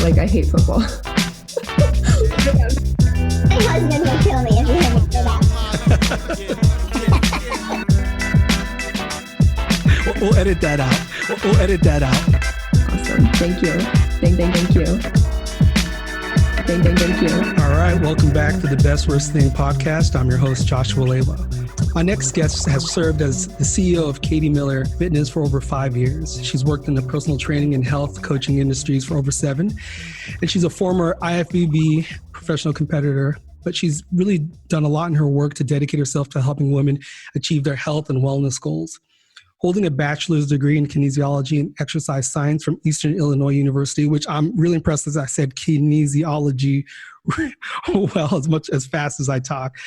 Like, I hate football. My husband will kill me if you hear me say that. We'll edit that out. We'll edit that out. Awesome. Thank you. Thank you. Thank you. All right. Welcome back to the Best Worst Thing podcast. I'm your host, Joshua Leva. My next guest has served as the CEO of Katie Miller Fitness for over 5 years. She's worked in the personal training and health coaching industries for over 7. And she's a former IFBB professional competitor, but she's really done a lot in her work to dedicate herself to helping women achieve their health and wellness goals. Holding a bachelor's degree in kinesiology and exercise science from Eastern Illinois University, which I'm really impressed as I said kinesiology as fast as I talk.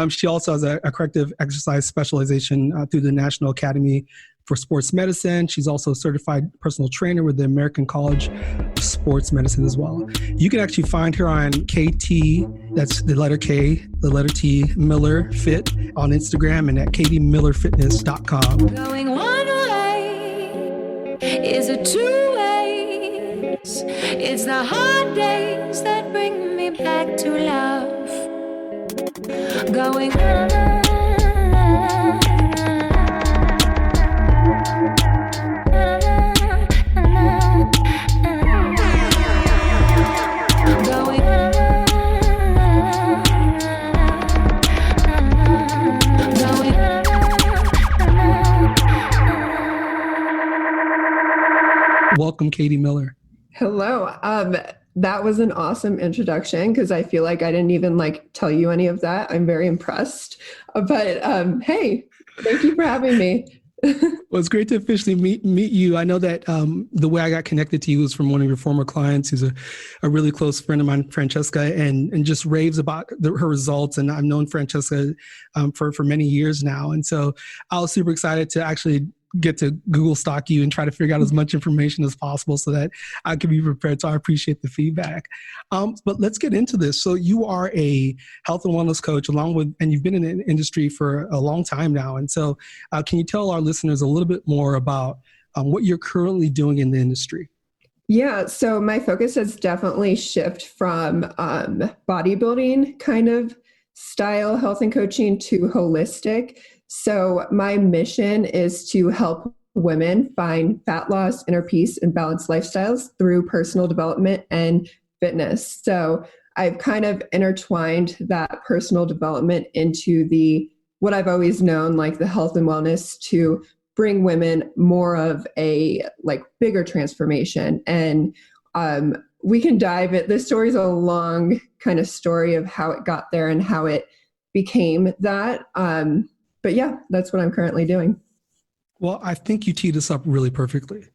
She also has a corrective exercise specialization through the National Academy for Sports Medicine. She's also a certified personal trainer with the American College of Sports Medicine as well. You can actually find her on KT, that's the letter K, the letter T, Miller Fit on Instagram and at katiemillerfitness.com. Going one way is a two ways. It's the hard days that bring me back to love. Going Welcome, Katie Miller. Hello. That was an awesome introduction because I feel like I didn't even tell you any of that. I'm very impressed. But hey, thank you for having me. Well, it's great to officially meet you. I know that the way I got connected to you was from one of your former clients who's a really close friend of mine, Francesca, and just raves about her results. And I've known Francesca for many years now. And so I was super excited to actually get to Google stalk you and try to figure out as much information as possible so that I can be prepared. So I appreciate the feedback. But let's get into this. So you are a health and wellness coach and you've been in the industry for a long time now. And so can you tell our listeners a little bit more about what you're currently doing in the industry? Yeah, so my focus has definitely shifted from bodybuilding kind of style health and coaching to holistic. So my mission is to help women find fat loss, inner peace, and balanced lifestyles through personal development and fitness. So I've kind of intertwined that personal development into what I've always known, like the health and wellness, to bring women more of a bigger transformation. And we can dive it. This story is a long kind of story of how it got there and how it became that. But yeah, that's what I'm currently doing. Well, I think you teed us up really perfectly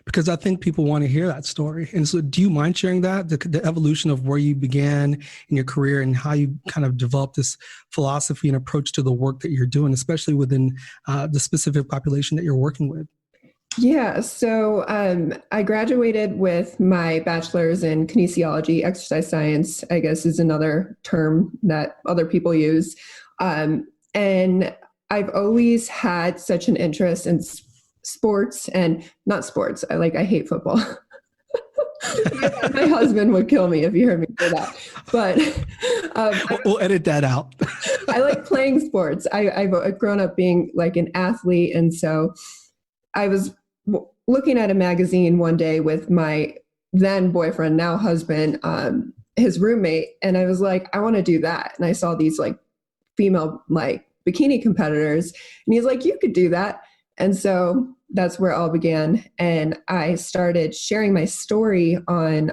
because I think people want to hear that story. And so do you mind sharing that, the evolution of where you began in your career and how you kind of developed this philosophy and approach to the work that you're doing, especially within the specific population that you're working with? Yeah, so I graduated with my bachelor's in kinesiology, exercise science, I guess is another term that other people use. And I've always had such an interest in sports and not sports. I hate football. My husband would kill me if you heard me say that. But we'll edit that out. I like playing sports. I've grown up being an athlete. And so I was looking at a magazine one day with my then boyfriend, now husband, his roommate. And I was like, I want to do that. And I saw these female bikini competitors, and he's like, you could do that. And so that's where it all began. And I started sharing my story on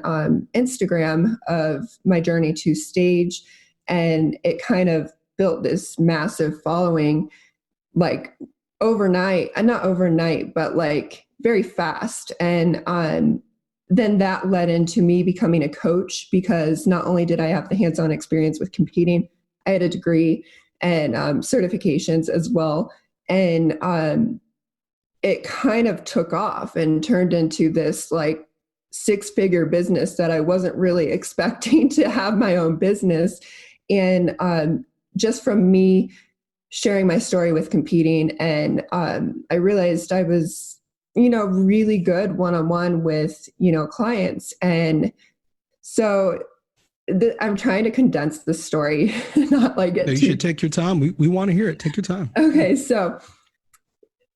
Instagram of my journey to stage. And it kind of built this massive following, overnight, not overnight, but very fast. And then that led into me becoming a coach, because not only did I have the hands-on experience with competing, I had a degree and certifications as well. And it kind of took off and turned into this 6-figure business that I wasn't really expecting to have my own business. And just from me sharing my story with competing, and I realized I was, really good one-on-one with, clients. And So I'm trying to condense the story, not like it. You should take your time. We want to hear it. Take your time. Okay. So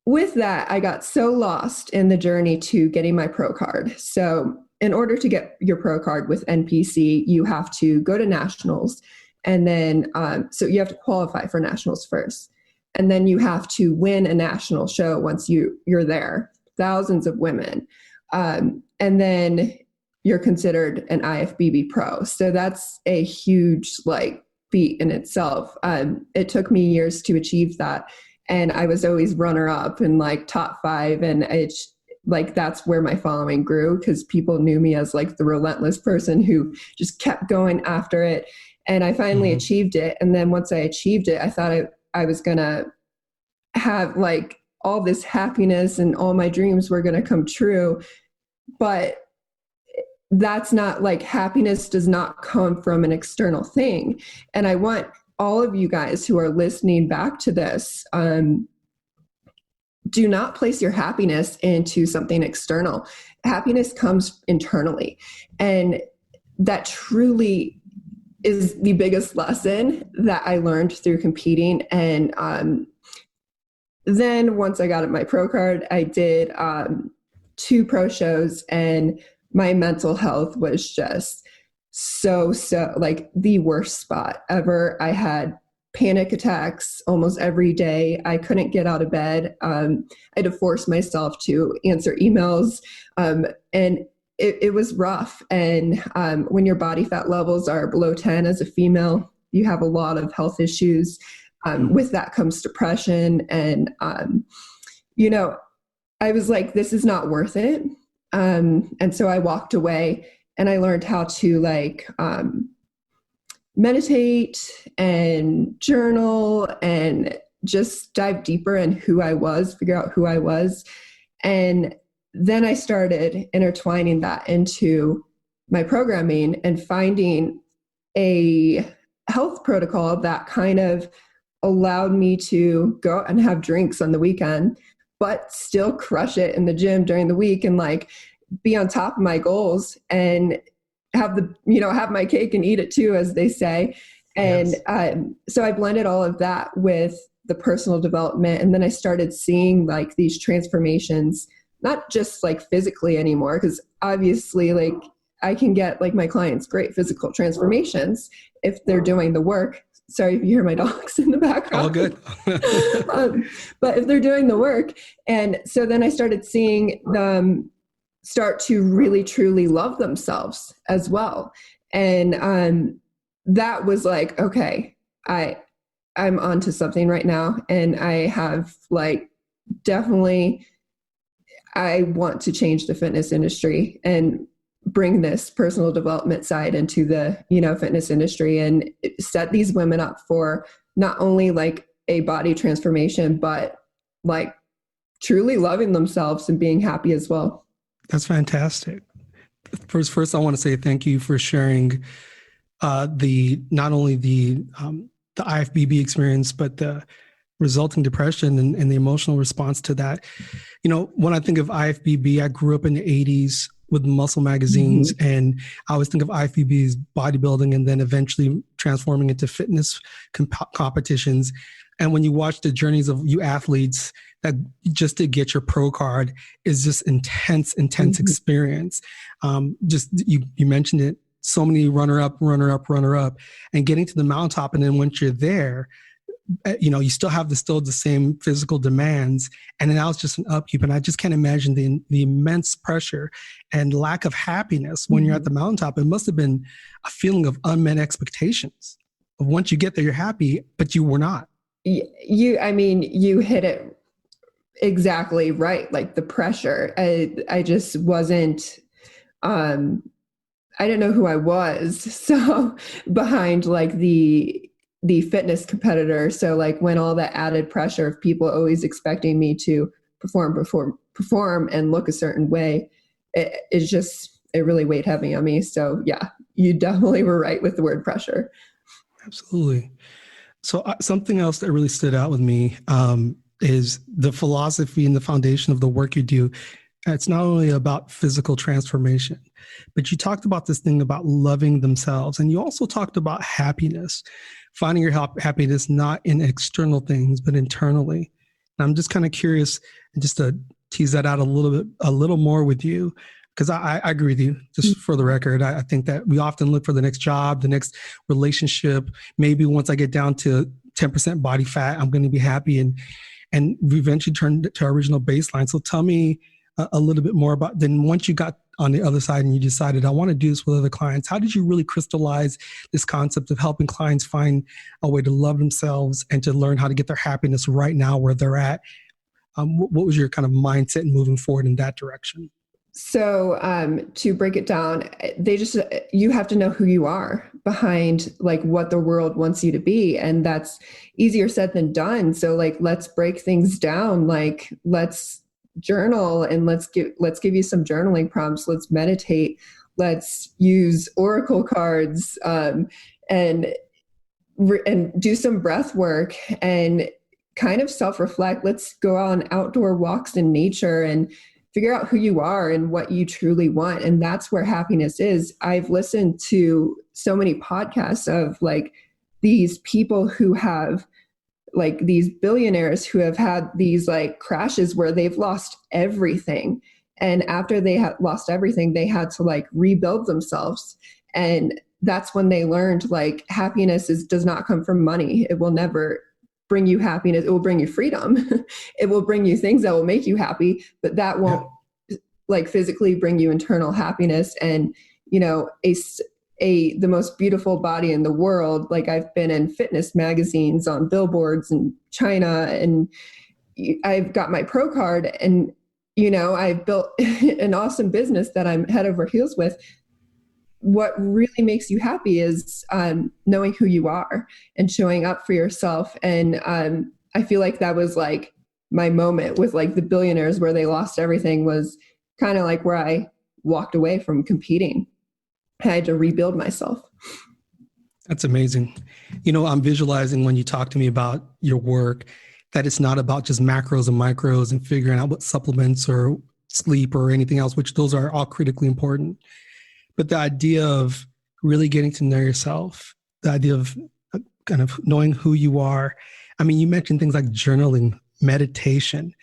with that, I got so lost in the journey to getting my pro card. So in order to get your pro card with NPC, you have to go to nationals, and then so you have to qualify for nationals first, and then you have to win a national show once you're there. Thousands of women, and then you're considered an IFBB pro. So that's a huge feat in itself. It took me years to achieve that. And I was always runner up and top 5. And it's that's where my following grew, because people knew me as the relentless person who just kept going after it. And I finally achieved it. And then once I achieved it, I thought I was going to have all this happiness and all my dreams were going to come true. But that's not happiness does not come from an external thing. And I want all of you guys who are listening back to this, do not place your happiness into something external. Happiness comes internally. And that truly is the biggest lesson that I learned through competing. And then once I got my pro card, I did 2 pro shows, and my mental health was just so the worst spot ever. I had panic attacks almost every day. I couldn't get out of bed. I had to force myself to answer emails. And it was rough. And when your body fat levels are below 10 as a female, you have a lot of health issues. With that comes depression. And, I was like, this is not worth it. And so I walked away, and I learned how to meditate and journal and just dive deeper in who I was, figure out who I was. And then I started intertwining that into my programming and finding a health protocol that kind of allowed me to go out and have drinks on the weekend, but still crush it in the gym during the week and be on top of my goals and have my cake and eat it too, as they say. And yes. So I blended all of that with the personal development. And then I started seeing these transformations, not just physically anymore, because obviously I can get my clients great physical transformations if they're doing the work. Sorry if you hear my dogs in the background. All good. But if they're doing the work. And so then I started seeing them start to really, truly love themselves as well. And that was okay, I'm onto something right now. And I have definitely, I want to change the fitness industry and bring this personal development side into the, fitness industry and set these women up for not only a body transformation, but truly loving themselves and being happy as well. That's fantastic. First, I want to say thank you for sharing not only the IFBB experience, but the resulting depression and the emotional response to that. When I think of IFBB, I grew up in the 80s with muscle magazines, and I always think of IFBB as bodybuilding and then eventually transforming into fitness competitions. And when you watch the journeys of you athletes that just to get your pro card is just intense experience. You mentioned it, so many runner up, and getting to the mountaintop. And then once you're there, you still have the same physical demands. And then now it's just an upkeep. And I just can't imagine the immense pressure and lack of happiness when you're at the mountaintop. It must have been a feeling of unmet expectations. Of once you get there, you're happy, but you were not. You hit it exactly right. The pressure, I just wasn't, I didn't know who I was. So behind the fitness competitor. So when all that added pressure of people always expecting me to perform and look a certain way, it really weighed heavy on me. So yeah, you definitely were right with the word pressure. Absolutely. So something else that really stood out with me is the philosophy and the foundation of the work you do. It's not only about physical transformation, but you talked about this thing about loving themselves. And you also talked about happiness, finding your happiness not in external things, but internally. And I'm just kind of curious, just to tease that out a little more with you, because I agree with you. Just for the record, I think that we often look for the next job, the next relationship. Maybe once I get down to 10% body fat, I'm going to be happy, and we eventually turn to our original baseline. So tell me a little bit more about, then once you got on the other side and you decided, I want to do this with other clients, how did you really crystallize this concept of helping clients find a way to love themselves and to learn how to get their happiness right now where they're at? What was your kind of mindset in moving forward in that direction? So to break it down, you have to know who you are behind like what the world wants you to be. And that's easier said than done. So like, let's break things down. Like, let's journal, and let's give you some journaling prompts. Let's meditate. Let's use oracle cards, and do some breath work and kind of self-reflect. Let's go on outdoor walks in nature and figure out who you are and what you truly want. And that's where happiness is. I've listened to so many podcasts of like these people who have like these billionaires who have had these like crashes where they've lost everything. And after they had lost everything, they had to like rebuild themselves. And that's when they learned like happiness does not come from money. It will never bring you happiness. It will bring you freedom. It will bring you things that will make you happy, but that won't like physically bring you internal happiness. And, you know, the most beautiful body in the world. Like I've been in fitness magazines, on billboards in China, and I've got my pro card, and, you know, I've built an awesome business that I'm head over heels with. What really makes you happy is knowing who you are and showing up for yourself. And I feel like that was like my moment with like the billionaires where they lost everything, was kind of like where I walked away from competing. I had to rebuild myself. That's amazing. You know, I'm visualizing when you talk to me about your work, that it's not about just macros and micros and figuring out what supplements or sleep or anything else, which those are all critically important. But the idea of really getting to know yourself, the idea of kind of knowing who you are. I mean, you mentioned things like journaling, meditation,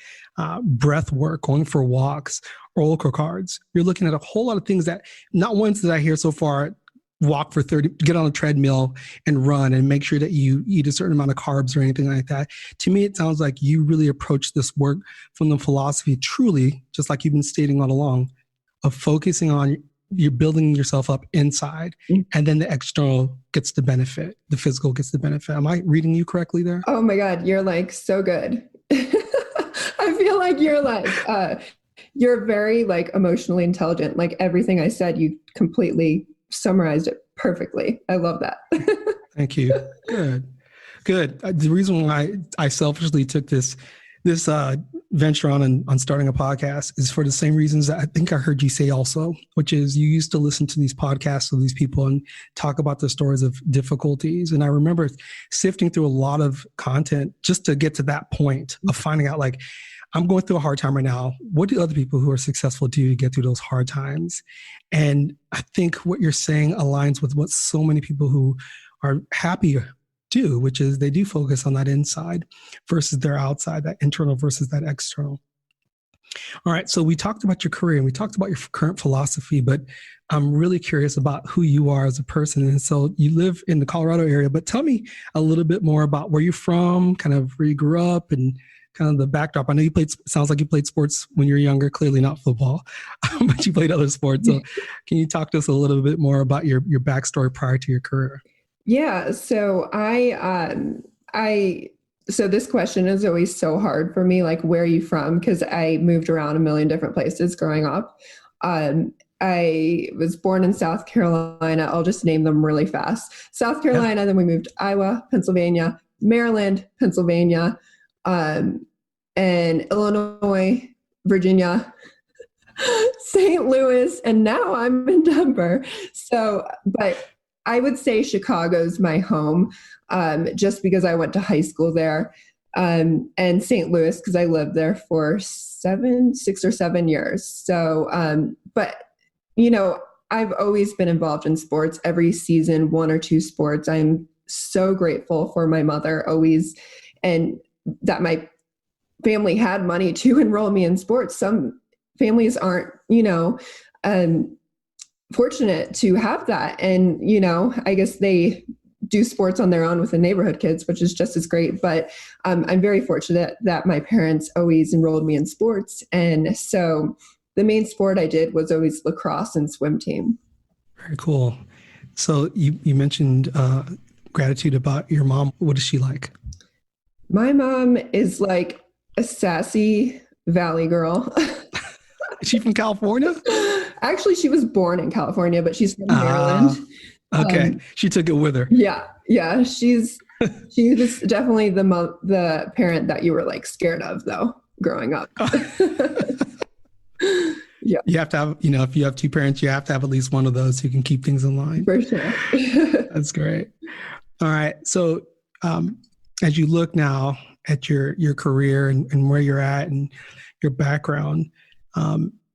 breath work, going for walks, oracle cards. You're looking at a whole lot of things that not once did I hear so far, walk for 30, get on a treadmill and run and make sure that you eat a certain amount of carbs or anything like that. To me, it sounds like you really approach this work from the philosophy, truly, just like you've been stating all along, of focusing on you're building yourself up inside, and then the external gets the benefit. The physical gets the benefit. Am I reading you correctly there? Oh my God, you're like so good. I feel like you're like, you're very like emotionally intelligent. Like everything I said, you completely summarized it perfectly. I love that. Thank you. Good. The reason why I selfishly took this venture on starting a podcast is for the same reasons that I think I heard you say also, which is you used to listen to these podcasts of these people and talk about the stories of difficulties. And I remember sifting through a lot of content just to get to that point of finding out, like, I'm going through a hard time right now. What do other people who are successful do to get through those hard times? And I think what you're saying aligns with what so many people who are happy do, which is they do focus on that inside versus their outside, that internal versus that external. All right. So we talked about your career and we talked about your current philosophy, but I'm really curious about who you are as a person. And so you live in the Colorado area, but tell me a little bit more about where you're from, kind of where you grew up and kind of the backdrop. I know sounds like you played sports when you were younger, clearly not football, but you played other sports. So can you talk to us a little bit more about your backstory prior to your career? Yeah. So so this question is always so hard for me, like, where are you from? Because I moved around a million different places growing up. I was born in South Carolina. I'll just name them really fast. South Carolina, then we moved to Iowa, Pennsylvania, Maryland, Pennsylvania, and Illinois, Virginia, St. Louis, and now I'm in Denver. So, but I would say Chicago's my home, just because I went to high school there. and St. Louis because I lived there for 6 or 7 years. So, but I've always been involved in sports every season, 1 or 2 sports. I'm so grateful for my mother always, and that my family had money to enroll me in sports. Some families aren't, fortunate to have that. And, I guess they do sports on their own with the neighborhood kids, which is just as great. But I'm very fortunate that my parents always enrolled me in sports. And so the main sport I did was always lacrosse and swim team. Very cool. So you mentioned gratitude about your mom. What is she like? My mom is like a sassy Valley girl. Is she from California? Actually, she was born in California, but she's from Maryland. Okay. She took it with her. Yeah. She was definitely the parent that you were like scared of though, growing up. Yeah. You have to have, if you have 2 parents, you have to have at least one of those who can keep things in line. For sure. That's great. All right. So as you look now at your career and where you're at and your background,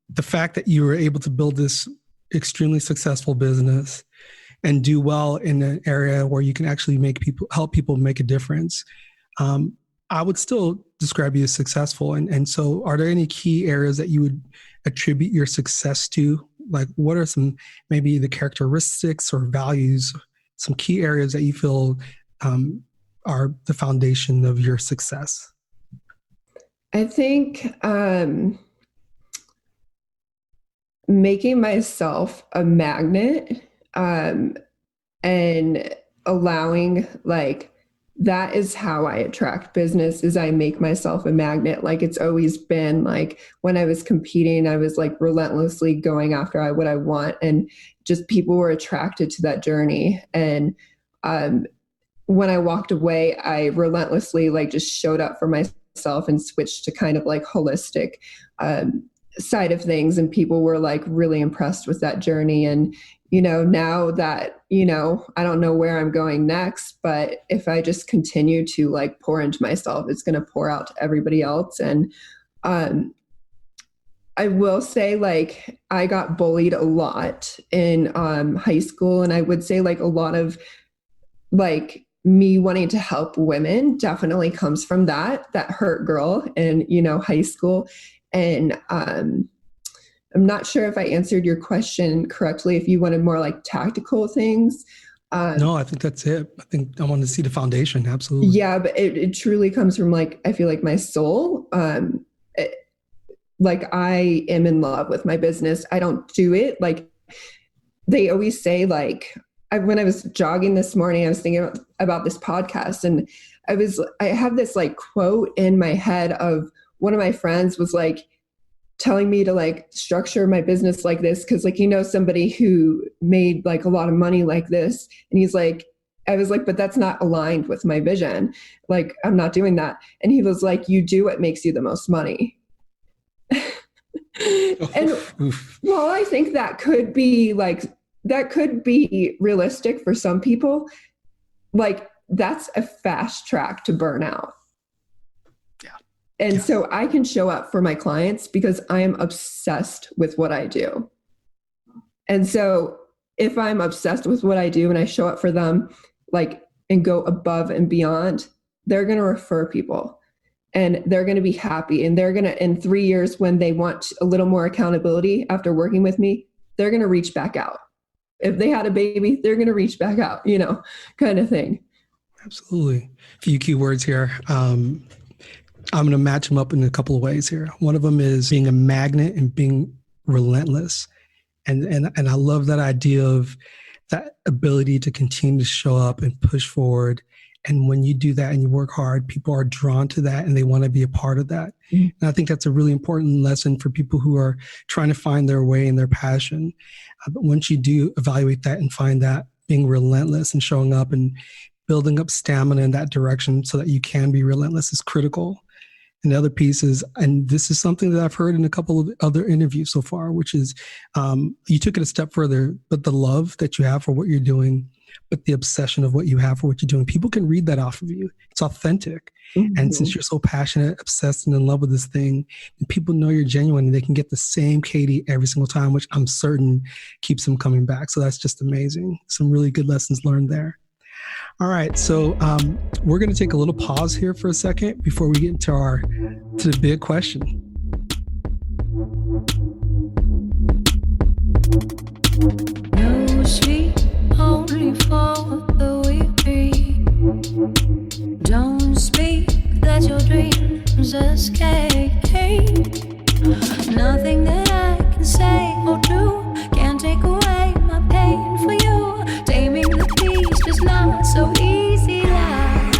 the fact that you were able to build this extremely successful business and do well in an area where you can actually help people make a difference, I would still describe you as successful. And so are there any key areas that you would attribute your success to? Like what are some, maybe the characteristics or values, some key areas that you feel are the foundation of your success? I think making myself a magnet and allowing that is how I attract business, is I make myself a magnet. Like it's always been like when I was competing, I was like relentlessly going after what I want, and just people were attracted to that journey. And when I walked away, I relentlessly just showed up for myself and switched to kind of like holistic side of things. And people were like really impressed with that journey. And, now that, I don't know where I'm going next, but if I just continue to pour into myself, it's going to pour out to everybody else. And I will say I got bullied a lot in high school. And I would say a lot of me wanting to help women definitely comes from that hurt girl in, high school. And I'm not sure if I answered your question correctly, if you wanted more tactical things. No, I think that's it. I think I want to see the foundation. Absolutely. Yeah, but it truly comes from I feel like my soul. I am in love with my business. I don't do it. They always say when I was jogging this morning, I was thinking about this podcast, and I have this quote in my head of one of my friends was telling me to structure my business like this. Cause somebody who made a lot of money like this. And he's I was but that's not aligned with my vision. I'm not doing that. And he was you do what makes you the most money. And well, I think that could be realistic for some people. That's a fast track to burnout. And so I can show up for my clients because I am obsessed with what I do. And so if I'm obsessed with what I do and I show up for them, and go above and beyond, they're going to refer people and they're going to be happy. And they're going to, in 3 years, when they want a little more accountability after working with me, they're going to reach back out. If they had a baby, they're going to reach back out, kind of thing. Absolutely. A few key words here. I'm going to match them up in a couple of ways here. One of them is being a magnet and being relentless. And I love that idea of that ability to continue to show up and push forward. And when you do that and you work hard, people are drawn to that and they want to be a part of that. Mm-hmm. And I think that's a really important lesson for people who are trying to find their way and their passion. But once you do evaluate that and find that, being relentless and showing up and building up stamina in that direction so that you can be relentless is critical. And the other piece is, and this is something that I've heard in a couple of other interviews so far, which is you took it a step further, but the love that you have for what you're doing but the obsession of what you have for what you're doing. People can read that off of you. It's authentic. Mm-hmm. And since you're so passionate, obsessed, and in love with this thing, and people know you're genuine, and they can get the same Katie every single time, which I'm certain keeps them coming back. So that's just amazing. Some really good lessons learned there. All right, so we're going to take a little pause here for a second before we get into the big question. No sleep, only for the weary. Don't speak, let your dreams escape. Nothing that I can say or do can take away my pain for you. Taming the beast is not so easy now.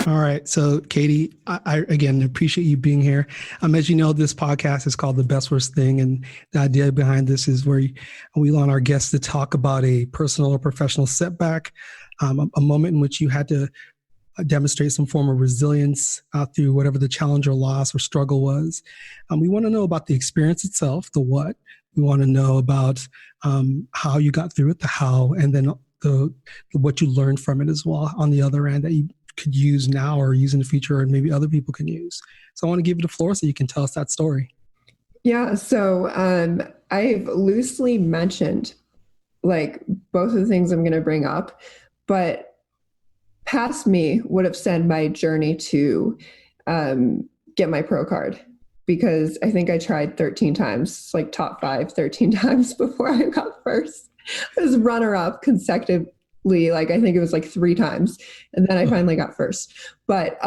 All right. So, Katie, I again appreciate you being here. As you know, this podcast is called The Best Worst Thing. And the idea behind this is where we want our guests to talk about a personal or professional setback, a moment in which you had to demonstrate some form of resilience through whatever the challenge or loss or struggle was. We want to know about the experience itself, the what. We want to know about how you got through it, the how, and then the what you learned from it as well on the other end that you could use now or use in the future, and maybe other people can use. So I want to give you the floor so you can tell us that story. Yeah. So I've loosely mentioned like both of the things I'm going to bring up, but past me would have said my journey to get my pro card, because I think I tried 13 times, like top 5, 13 times before I got first. I was runner up consecutively. Like, I think it was like 3 times. And then I finally got first. But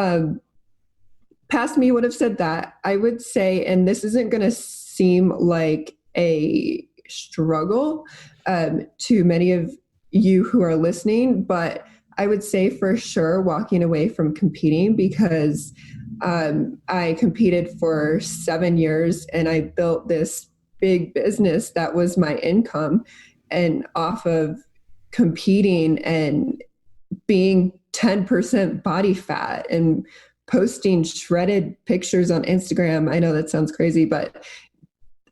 past me would have said that. I would say, and this isn't going to seem like a struggle to many of you who are listening, but I would say for sure walking away from competing, because I competed for 7 years and I built this big business that was my income, and off of competing and being 10% body fat and posting shredded pictures on Instagram. I know that sounds crazy, but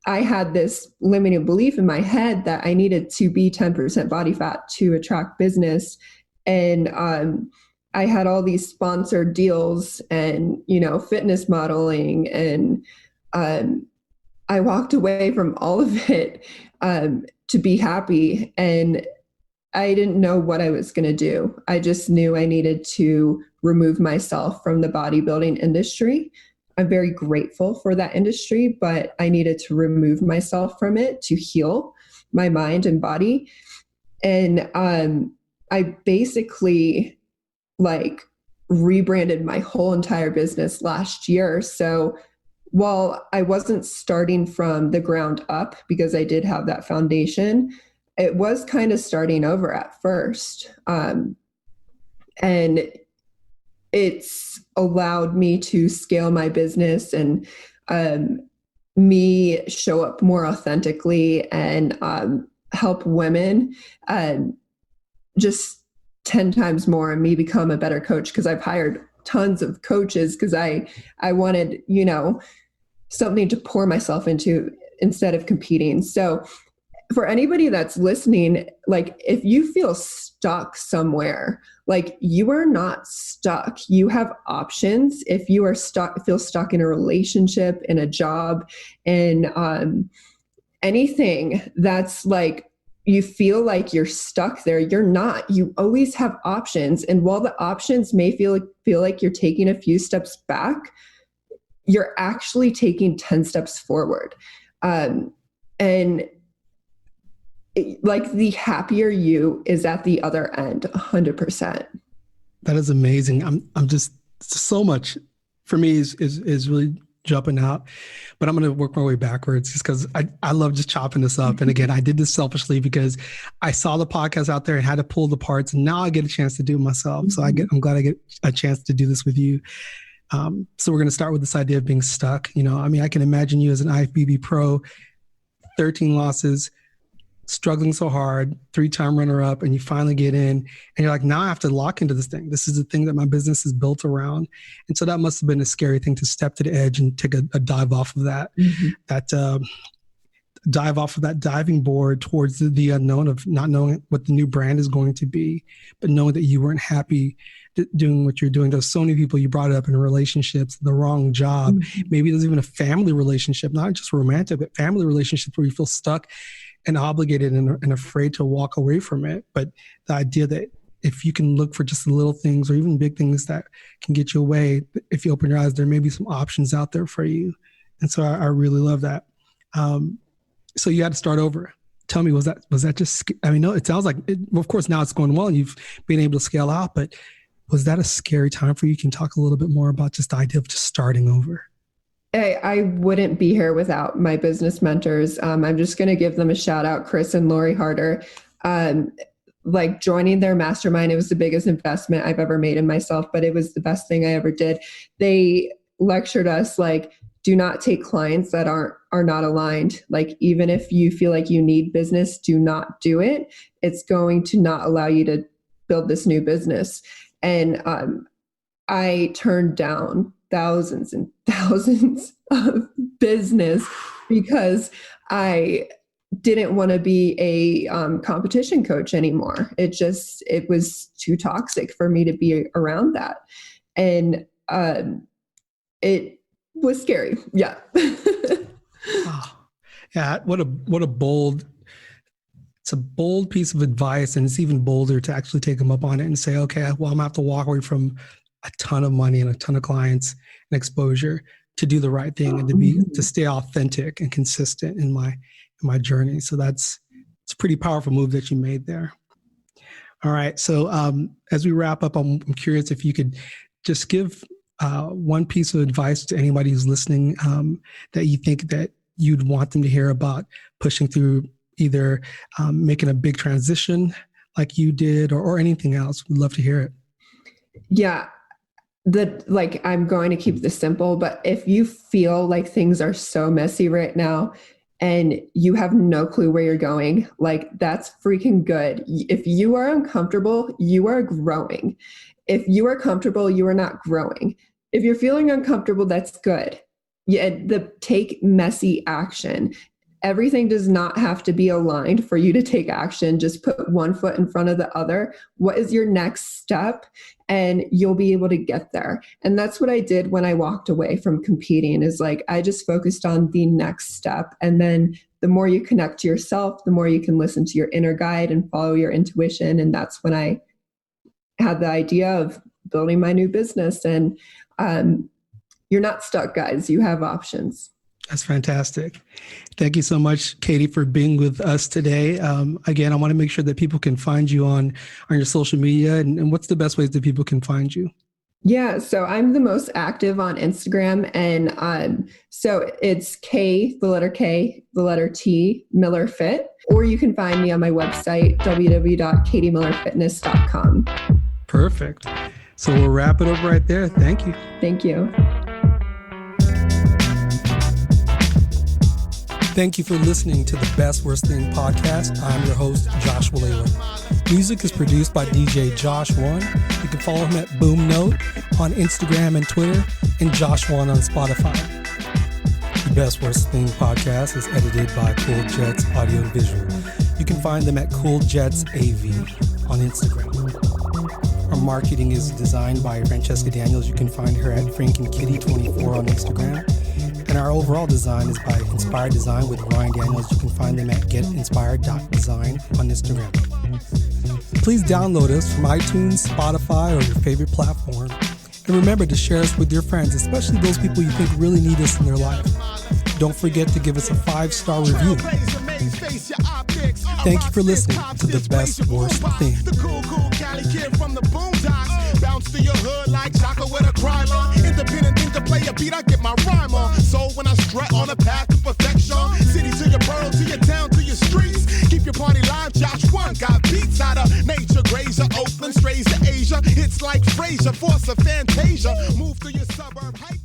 I had this limiting belief in my head that I needed to be 10% body fat to attract business. And I had all these sponsored deals and, fitness modeling. And I walked away from all of it to be happy. And I didn't know what I was going to do. I just knew I needed to remove myself from the bodybuilding industry. I'm very grateful for that industry, but I needed to remove myself from it to heal my mind and body. And I basically rebranded my whole entire business last year. So while I wasn't starting from the ground up, because I did have that foundation, it was kind of starting over at first. And it's allowed me to scale my business and me show up more authentically and help women just 10 times more, and me become a better coach, because I've hired tons of coaches because I wanted, something to pour myself into instead of competing. So for anybody that's listening, if you feel stuck somewhere, you are not stuck. You have options. If you are feel stuck in a relationship, in a job, in anything that's you feel like you're stuck there, you're not. You always have options. And while the options may feel like you're taking a few steps back, you're actually taking 10 steps forward. And the happier you is at the other end, 100%. That is amazing. I'm just so much for me is really jumping out, but I'm going to work my way backwards just because I love just chopping this up. And again, I did this selfishly because I saw the podcast out there and had to pull the parts, and now I get a chance to do it myself. So I'm glad I get a chance to do this with you. So we're going to start with this idea of being stuck. I can imagine you as an IFBB pro, 13 losses, struggling so hard, 3-time runner-up, and you finally get in, and you're like, now I have to lock into this thing. This is the thing that my business is built around. And so that must have been a scary thing to step to the edge and take a dive off of that. Mm-hmm. dive off of that diving board towards the unknown of not knowing what the new brand is going to be, but knowing that you weren't happy doing what you're doing. There's so many people you brought up in relationships, the wrong job. Maybe there's even a family relationship, not just romantic, but family relationships where you feel stuck and obligated and afraid to walk away from it. But the idea that if you can look for just the little things or even big things that can get you away, if you open your eyes, there may be some options out there for you. And so I really love that. So you had to start over. Tell me, was that just, I mean, no, it sounds like, of course, now it's going well and you've been able to scale out, but was that a scary time for you? Can you talk a little bit more about just the idea of just starting over? I wouldn't be here without my business mentors. I'm just going to give them a shout out, Chris and Lori Harder. Like joining their mastermind, it was the biggest investment I've ever made in myself, but it was the best thing I ever did. They lectured us like, do not take clients that are not aligned. Like, even if you feel like you need business, do not do it. It's going to not allow you to build this new business. And I turned down thousands and thousands of business because I didn't want to be a competition coach anymore. It was too toxic for me to be around that. And it was scary. Yeah. Oh, yeah. What a bold, it's a bold piece of advice. And it's even bolder to actually take them up on it and say, okay, well, I'm gonna have to walk away from a ton of money and a ton of clients and exposure to do the right thing and to stay authentic and consistent in my journey. So it's a pretty powerful move that you made there. All right. So as we wrap up, I'm curious if you could just give one piece of advice to anybody who's listening that you think that you'd want them to hear about pushing through either making a big transition like you did or anything else. We'd love to hear it. Yeah. I'm going to keep this simple, but if you feel like things are so messy right now and you have no clue where you're going, like, that's freaking good. If you are uncomfortable, you are growing. If you are comfortable, you are not growing. If you're feeling uncomfortable, that's good. Take messy action. Everything does not have to be aligned for you to take action. Just put one foot in front of the other. What is your next step? And you'll be able to get there. And that's what I did when I walked away from competing, is like, I just focused on the next step. And then the more you connect to yourself, the more you can listen to your inner guide and follow your intuition. And that's when I had the idea of building my new business. And you're not stuck, guys. You have options. That's fantastic. Thank you so much, Katie, for being with us today. Again, I want to make sure that people can find you on your social media, and what's the best ways that people can find you? Yeah, so I'm the most active on Instagram, and so it's K, the letter T, Miller Fit, or you can find me on my website, www.katiemillerfitness.com. Perfect. So we'll wrap it up right there. Thank you. Thank you. Thank you for listening to the Best Worst Thing podcast. I'm your host, Josh Waleva. Music is produced by DJ Josh One. You can follow him at Boom Note on Instagram and Twitter, and Josh One on Spotify. The Best Worst Thing podcast is edited by Cool Jets Audio and Visual. You can find them at Cool Jets AV on Instagram. Our marketing is designed by Francesca Daniels. You can find her at FrankandKitty24 on Instagram. And our overall design is by Inspired Design with Ryan Daniels. You can find them at getinspired.design on Instagram. Please download us from iTunes, Spotify, or your favorite platform. And remember to share us with your friends, especially those people you think really need us in their life. Don't forget to give us a 5-star review. Thank you for listening to The Best Worst Thing. Bounce to your hood like Jocko with a crime on. Independent thing to play a beat, I get my rhyme on. So when I strut on a path to perfection, city to your borough, to your town, to your streets, keep your party live. Josh One got beats out of nature, Grazer, Oakland, strays to Asia. It's like Frazier, force of Fantasia. Move to your suburb, hype.